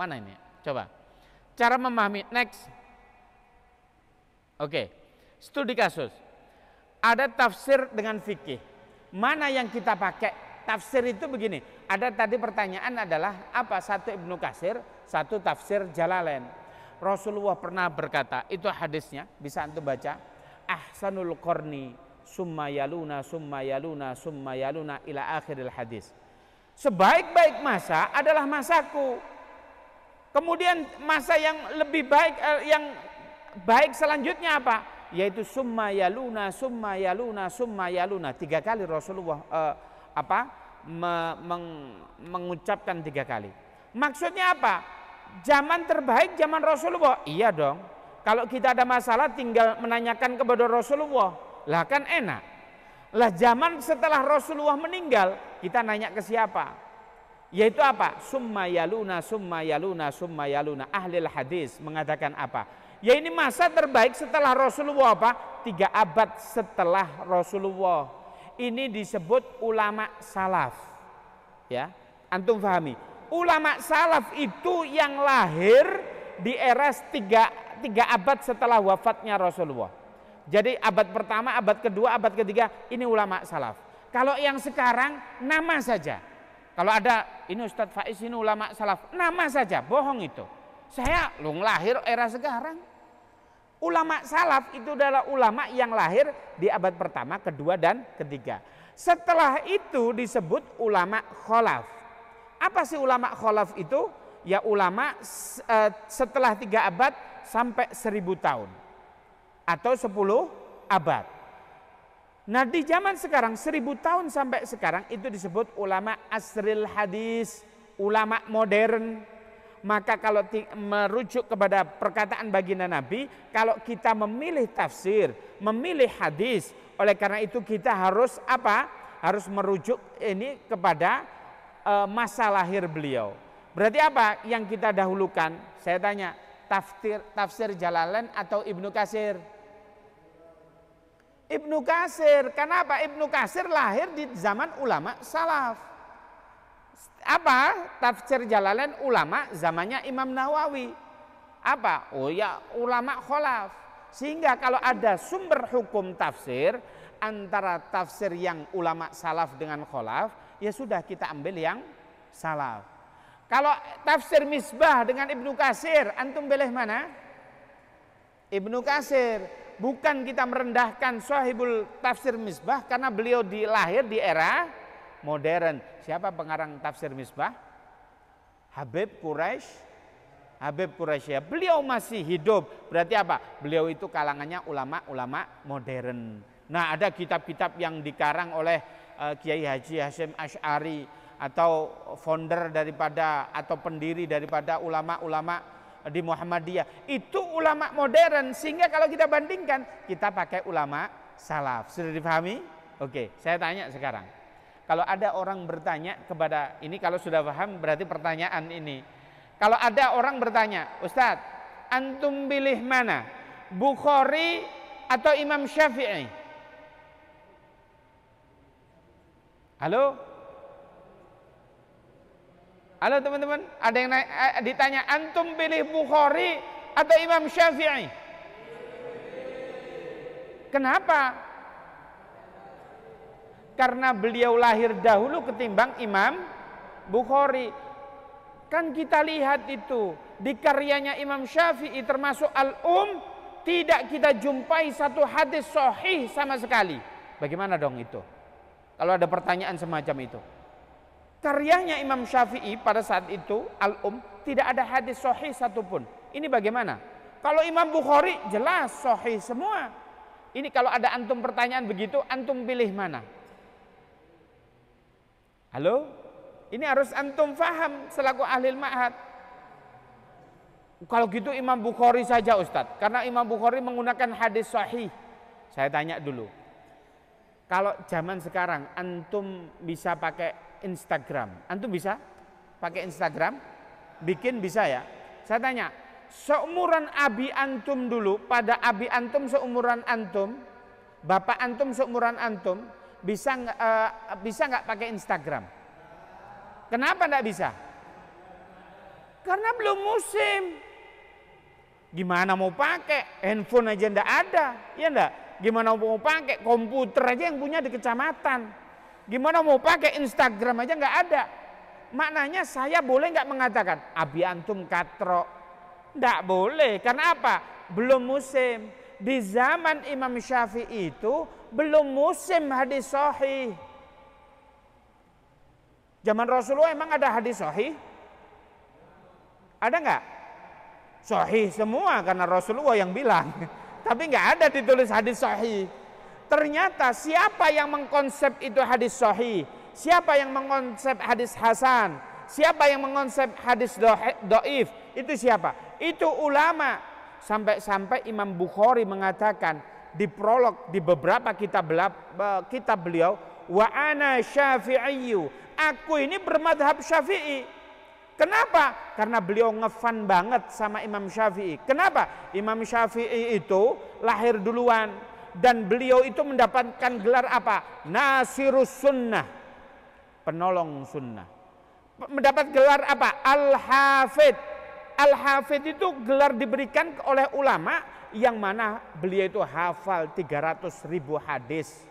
Mana ini? Coba. Cara memahami. Next. Oke. Studi kasus. Ada tafsir dengan fikih. Mana yang kita pakai? Tafsir itu begini. Ada tadi pertanyaan adalah apa? Satu Ibnu Katsir, satu tafsir Jalalain. Rasulullah pernah berkata, itu hadisnya, bisa antum baca. Ahsanul qarni summa yaluna summa yaluna summa yaluna ila akhiril hadis. Sebaik-baik masa adalah masaku. Kemudian masa yang lebih baik, yang baik selanjutnya apa? Yaitu summa yaluna summa yaluna summa yaluna. 3 kali Rasulullah mengucapkan 3 kali. Maksudnya apa? Zaman terbaik zaman Rasulullah. Iya dong. Kalau kita ada masalah tinggal menanyakan kepada Rasulullah. Lah kan enak. Lah zaman setelah Rasulullah meninggal, kita nanya ke siapa? Yaitu apa? Summa yaluna summa yaluna summa yaluna. Ahlil hadis mengatakan apa? Ya ini masa terbaik setelah Rasulullah apa? 3 abad setelah Rasulullah. Ini disebut ulama salaf. Ya, antum pahami. Ulama salaf itu yang lahir di era 3 abad setelah wafatnya Rasulullah. Jadi abad pertama, abad kedua, abad ketiga ini ulama salaf. Kalau yang sekarang nama saja. Kalau ada ini Ustadz Faiz ini ulama salaf, nama saja, bohong itu. Saya lahir era sekarang. Ulama salaf itu adalah ulama yang lahir di abad pertama, kedua dan ketiga. Setelah itu disebut ulama kholaf. Apa sih ulama kholaf itu? Ya ulama setelah 3 abad sampai 1000 tahun atau 10 abad. Nah di zaman sekarang 1000 tahun sampai sekarang itu disebut ulama asril hadis, ulama modern. Maka kalau merujuk kepada perkataan baginda Nabi, kalau kita memilih tafsir, memilih hadis, oleh karena itu kita harus apa? Harus merujuk ini kepada masa lahir beliau. Berarti apa yang kita dahulukan? Saya tanya, tafsir Jalalain atau Ibnu Katsir? Ibnu Katsir. Kenapa? Ibnu Katsir lahir di zaman ulama salaf. Apa? Tafsir Jalalain ulama zamannya Imam Nawawi. Apa? Oh ya, ulama kholaf. Sehingga kalau ada sumber hukum tafsir antara tafsir yang ulama salaf dengan kholaf, ya sudah kita ambil yang salaf. Kalau tafsir Misbah dengan Ibnu Katsir, antum pilih mana? Ibnu Katsir. Bukan kita merendahkan sahibul tafsir Misbah karena beliau lahir di era modern. Siapa pengarang tafsir Misbah? Habib Quraisy. Habib Quraisy ya. Beliau masih hidup. Berarti apa? Beliau itu kalangannya ulama-ulama modern. Nah, ada kitab-kitab yang dikarang oleh Kiai Haji Hasyim Asy'ari atau founder daripada atau pendiri daripada ulama-ulama di Muhammadiyah. Itu ulama modern, sehingga kalau kita bandingkan kita pakai ulama salaf. Sudah dipahami? Oke, saya tanya sekarang. Kalau ada orang bertanya kepada ini, kalau sudah paham berarti pertanyaan ini. Kalau ada orang bertanya, Ustadz, antum pilih mana? Bukhari atau Imam Syafi'i? Halo? Halo teman-teman, ada yang ditanya, antum pilih Bukhari atau Imam Syafi'i? Kenapa? Karena beliau lahir dahulu ketimbang Imam Bukhari. Kan kita lihat itu di karyanya Imam Syafi'i termasuk tidak kita jumpai satu hadis sahih sama sekali. Bagaimana dong itu? Kalau ada pertanyaan semacam itu. Karyanya Imam Syafi'i pada saat itu tidak ada hadis sahih satupun. Ini bagaimana? Kalau Imam Bukhari jelas sahih semua. Ini kalau ada antum pertanyaan begitu, antum pilih mana? Halo? Ini harus antum faham selaku ahli ma'had. Kalau gitu Imam Bukhari saja Ustadz, karena Imam Bukhari menggunakan hadis sahih. Saya tanya dulu. Kalau zaman sekarang antum bisa pakai Instagram, antum bisa pakai Instagram? Bikin bisa ya? Saya tanya, seumuran abi antum dulu, pada abi antum seumuran antum, bapak antum seumuran antum, bisa nggak pakai Instagram? Kenapa nggak bisa? Karena belum musim. Gimana mau pakai? Handphone aja ndak ada, ya ndak? Gimana mau pakai? Komputer aja yang punya di kecamatan. Gimana mau pakai Instagram aja nggak ada. Maknanya saya boleh nggak mengatakan abi antum katro? Ndak boleh. Karena apa? Belum musim. Di zaman Imam Syafi'i itu belum musim hadis sahih. Zaman Rasulullah emang ada hadis sahih? Ada nggak? Sahih semua karena Rasulullah yang bilang. Tapi nggak ada ditulis hadis sahih. Ternyata siapa yang mengkonsep itu hadis sahih? Siapa yang mengkonsep hadis hasan? Siapa yang mengkonsep hadis dhaif? Itu siapa? Itu ulama. Sampai-sampai Imam Bukhari mengatakan di prolog di beberapa kitab beliau, wa ana syafi'iyyu. Aku ini bermadhab Syafi'i. Kenapa? Karena beliau ngefan banget sama Imam Syafi'i. Kenapa? Imam Syafi'i itu lahir duluan dan beliau itu mendapatkan gelar apa? Nasirus sunnah, penolong sunnah. Mendapat gelar apa? Al-Hafidh. Al-Hafidh itu gelar diberikan oleh ulama yang mana beliau itu hafal 300.000 hadis.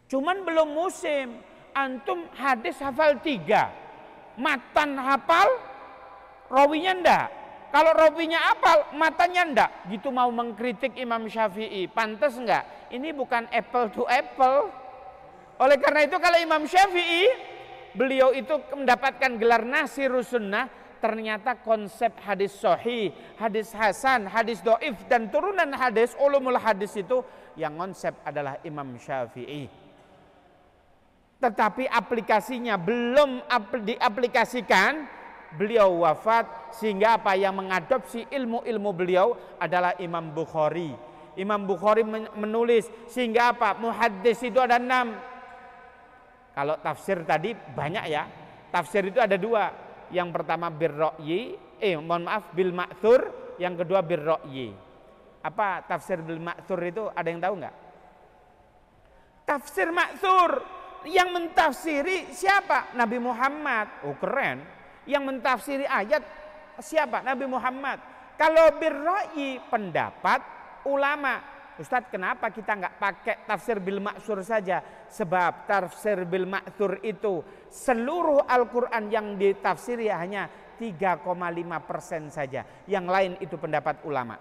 Cuman belum musim. Antum hadis hafal 3. Matan hafal, rawinya ndak. Kalau rawinya hafal, matanya ndak. Gitu mau mengkritik Imam Syafi'i, pantas nggak? Ini bukan apple to apple. Oleh karena itu kalau Imam Syafi'i, beliau itu mendapatkan gelar Nasirus Sunnah, ternyata konsep hadis sahih, hadis hasan, hadis dhaif dan turunan hadis, ulumul hadis itu yang konsep adalah Imam Syafi'i. Tetapi aplikasinya belum diaplikasikan, beliau wafat sehingga apa yang mengadopsi ilmu-ilmu beliau adalah Imam Bukhari. Imam Bukhari menulis sehingga apa? Muhaddis itu ada 6. Kalau tafsir tadi banyak ya. Tafsir itu ada 2. Yang pertama bil ma'thur, yang kedua bil ra'yi. Apa tafsir bil ma'thur itu? Ada yang tahu nggak? Tafsir ma'thur yang mentafsiri siapa? Nabi Muhammad. Oh keren. Yang mentafsiri ayat siapa? Nabi Muhammad. Kalau birra'yi pendapat ulama. Ustadz, kenapa kita nggak pakai tafsir bil ma'thur saja? Sebab tafsir bil ma'thur itu seluruh Al-Quran yang ditafsiri hanya 3,5% saja. Yang lain itu pendapat ulama.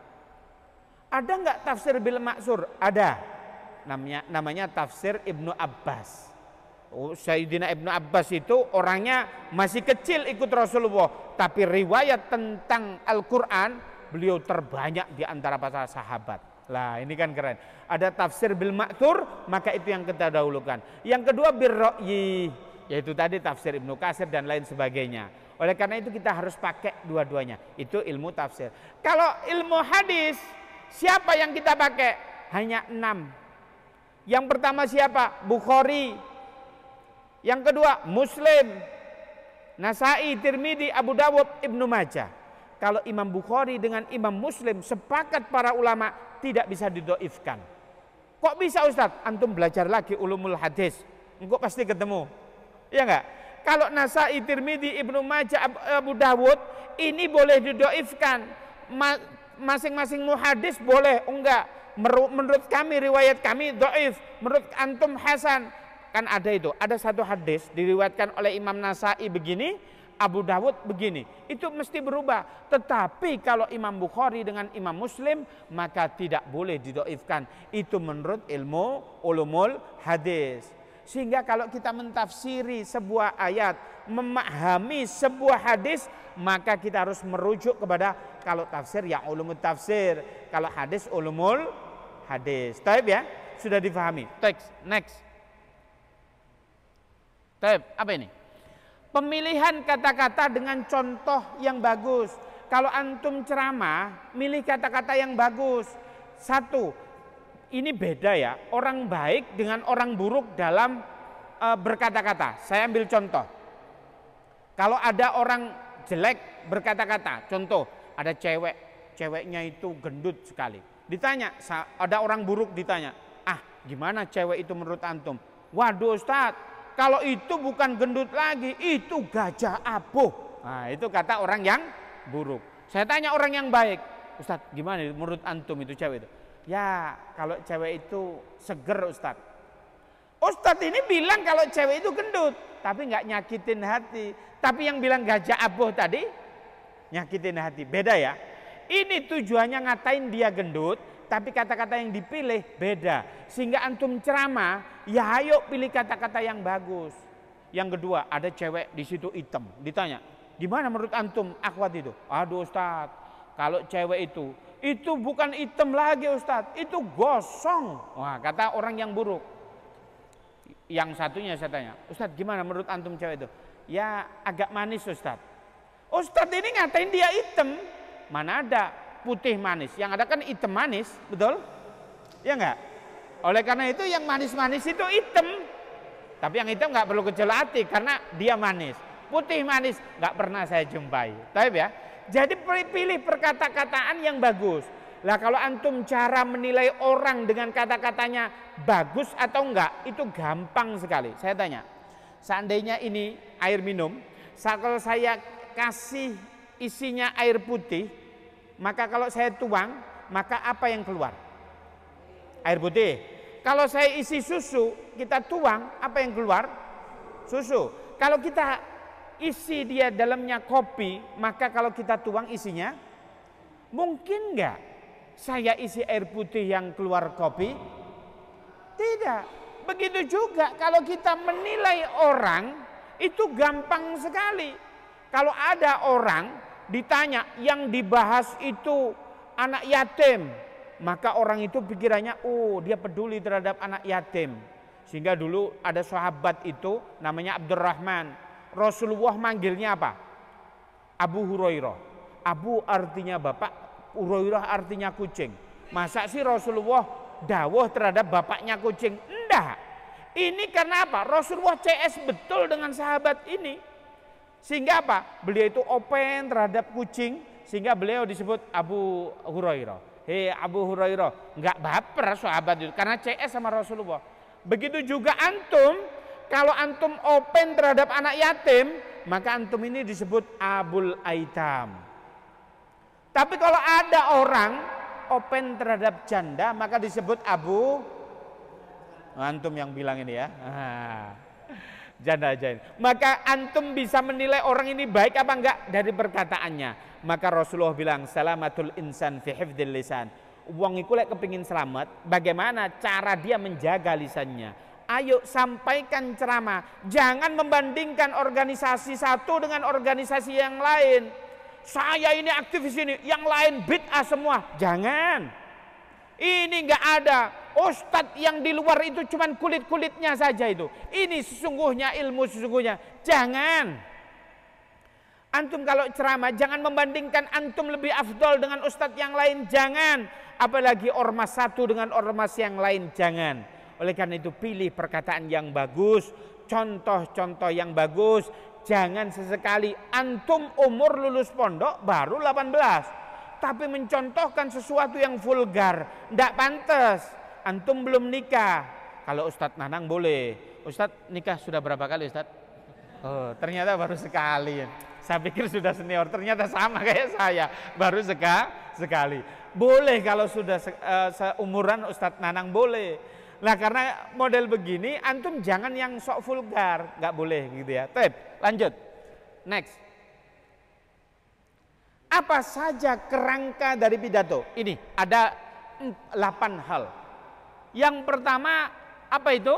Ada nggak tafsir bil ma'thur? Ada. Namanya tafsir Ibnu Abbas. Sayyidina Ibnu Abbas itu orangnya masih kecil ikut Rasulullah, tapi riwayat tentang Al-Quran beliau terbanyak di antara para sahabat. Lah ini kan keren. Ada tafsir bil ma'thur, maka itu yang kita dahulukan. Yang kedua bir ra'yi, yaitu tadi tafsir Ibnu Katsir dan lain sebagainya. Oleh karena itu kita harus pakai dua-duanya. Itu ilmu tafsir. Kalau ilmu hadis, siapa yang kita pakai? Hanya 6. Yang pertama siapa? Bukhari. Yang kedua Muslim, Nasai, Tirmidzi, Abu Dawud, Ibnu Majah. Kalau Imam Bukhari dengan Imam Muslim sepakat para ulama tidak bisa didoifkan. Kok bisa Ustadz? Antum belajar lagi ulumul hadis, engkau pasti ketemu. Ya enggak? Kalau Nasai, Tirmidzi, Ibnu Majah, Abu Dawud ini boleh didoifkan. Masing-masing muhadis boleh, enggak. Menurut kami riwayat kami doif, menurut antum hasan. Kan ada itu, ada satu hadis diriwayatkan oleh Imam Nasai begini, Abu Dawud begini. Itu mesti berubah. Tetapi kalau Imam Bukhari dengan Imam Muslim maka tidak boleh didoifkan. Itu menurut ilmu ulumul hadis. Sehingga kalau kita mentafsiri sebuah ayat, memahami sebuah hadis, maka kita harus merujuk kepada kalau tafsir yang ulumul tafsir, kalau hadis ulumul hadis. Taib ya? Sudah difahami. Next. Apa ini? Pemilihan kata-kata dengan contoh yang bagus. Kalau antum ceramah, milih kata-kata yang bagus. Satu, ini beda ya. Orang baik dengan orang buruk dalam berkata-kata. Saya ambil contoh. Kalau ada orang jelek berkata-kata, contoh, ada ceweknya itu gendut sekali. Ditanya, ada orang buruk ditanya, gimana cewek itu menurut antum? Waduh Ustadz, kalau itu bukan gendut lagi, itu gajah abuh. Nah, itu kata orang yang buruk. Saya tanya orang yang baik, Ustadz gimana menurut antum itu cewek itu? Ya kalau cewek itu seger Ustadz. Ustadz ini bilang kalau cewek itu gendut, tapi nggak nyakitin hati. Tapi yang bilang gajah aboh tadi nyakitin hati. Beda ya. Ini tujuannya ngatain dia gendut, tapi kata-kata yang dipilih beda. Sehingga antum ceramah, ya ayo pilih kata-kata yang bagus. Yang kedua, ada cewek di situ hitam. Ditanya, gimana menurut antum akhwat itu? Aduh Ustadz, kalau cewek itu bukan hitam lagi Ustadz, itu gosong. Wah, kata orang yang buruk. Yang satunya saya tanya, Ustadz gimana menurut antum cewek itu? Ya agak manis Ustadz. Ustadz ini ngatain dia hitam. Mana ada putih manis, yang ada kan hitam manis, betul? Ya enggak? Oleh karena itu yang manis-manis itu hitam. Tapi yang hitam nggak perlu kecil hati karena dia manis. Putih manis nggak pernah saya jumpai. Taib ya. Jadi pilih perkata-kataan yang bagus. Lah kalau antum cara menilai orang dengan kata-katanya bagus atau enggak, itu gampang sekali. Saya tanya, seandainya ini air minum, kalau saya kasih isinya air putih, maka kalau saya tuang, maka apa yang keluar? Air putih. Kalau saya isi susu, kita tuang, apa yang keluar? Susu. Kalau kita isi dia dalamnya kopi, maka kalau kita tuang isinya, mungkin enggak saya isi air putih yang keluar kopi? Tidak. Begitu juga kalau kita menilai orang, itu gampang sekali. Kalau ada orang ditanya yang dibahas itu anak yatim, maka orang itu pikirannya, oh dia peduli terhadap anak yatim. Sehingga dulu ada sahabat itu namanya Abdurrahman. Rasulullah manggilnya apa? Abu Hurairah. Abu artinya bapak, Hurairah artinya kucing. Masa sih Rasulullah dawuh terhadap bapaknya kucing? Enggak. Ini karena apa? Rasulullah CS betul dengan sahabat ini. Sehingga apa? Beliau itu open terhadap kucing, sehingga beliau disebut Abu Hurairah. Hei Abu Hurairah, enggak baper sahabat itu karena CS sama Rasulullah. Begitu juga antum, kalau antum open terhadap anak yatim, maka antum ini disebut Abul Aitam. Tapi kalau ada orang open terhadap janda, maka disebut Abu, antum yang bilang ini ya. Janda aja ini. Maka antum bisa menilai orang ini baik apa enggak dari perkataannya. Maka Rasulullah bilang salamatul insan fi hifdzil lisan. Wong iku lek kepingin selamat, bagaimana cara dia menjaga lisannya? Ayo sampaikan ceramah. Jangan membandingkan organisasi satu dengan organisasi yang lain. Saya ini aktivis ini, yang lain bid'ah semua. Jangan. Ini enggak ada. Ustadz yang di luar itu cuman kulit-kulitnya saja itu. Ini sesungguhnya ilmu sesungguhnya. Jangan. Antum kalau ceramah jangan membandingkan antum lebih afdol dengan ustadz yang lain. Jangan. Apalagi ormas satu dengan ormas yang lain. Jangan. Oleh karena itu pilih perkataan yang bagus. Contoh-contoh yang bagus. Jangan sesekali antum umur lulus pondok baru 18. Tapi mencontohkan sesuatu yang vulgar. Tidak pantas. Antum belum nikah. Kalau Ustadz Nanang boleh. Ustadz nikah sudah berapa kali Ustadz? Oh, ternyata baru sekali. Saya pikir sudah senior. Ternyata sama kayak saya. Baru sekali. Boleh kalau sudah seumuran Ustadz Nanang boleh. Nah karena model begini antum jangan yang sok vulgar. Gak boleh gitu ya. Tep, lanjut. Next. Apa saja kerangka dari pidato? Ini ada 8 hal. Yang pertama apa itu?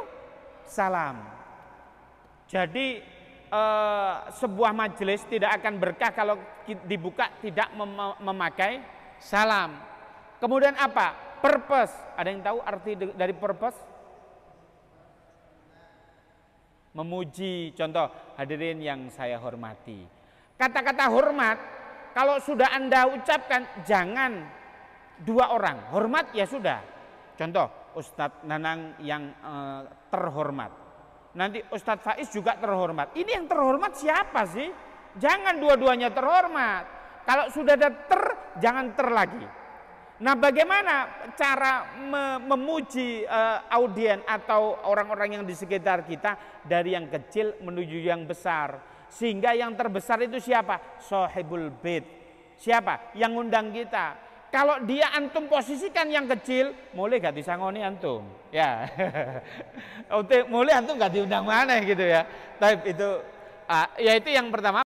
Salam. Jadi sebuah majelis tidak akan berkah kalau dibuka tidak memakai salam. Kemudian apa? Purpose. Ada yang tahu arti dari purpose? Memuji. Contoh, hadirin yang saya hormati. Kata-kata hormat kalau sudah Anda ucapkan jangan 2 orang. Hormat ya sudah. Contoh, Ustadz Nanang yang terhormat. Nanti Ustadz Faiz juga terhormat. Ini yang terhormat siapa sih? Jangan dua-duanya terhormat. Kalau sudah ada jangan lagi. Nah bagaimana cara memuji audien atau orang-orang yang di sekitar kita dari yang kecil menuju yang besar. Sehingga yang terbesar itu siapa? Sohibul bait. Siapa? Yang ngundang kita. Kalau dia antum posisikan yang kecil, mulai gak disangoni antum. Ya. Mulai antum gak diundang mana gitu ya. Tapi itu ya itu yang pertama.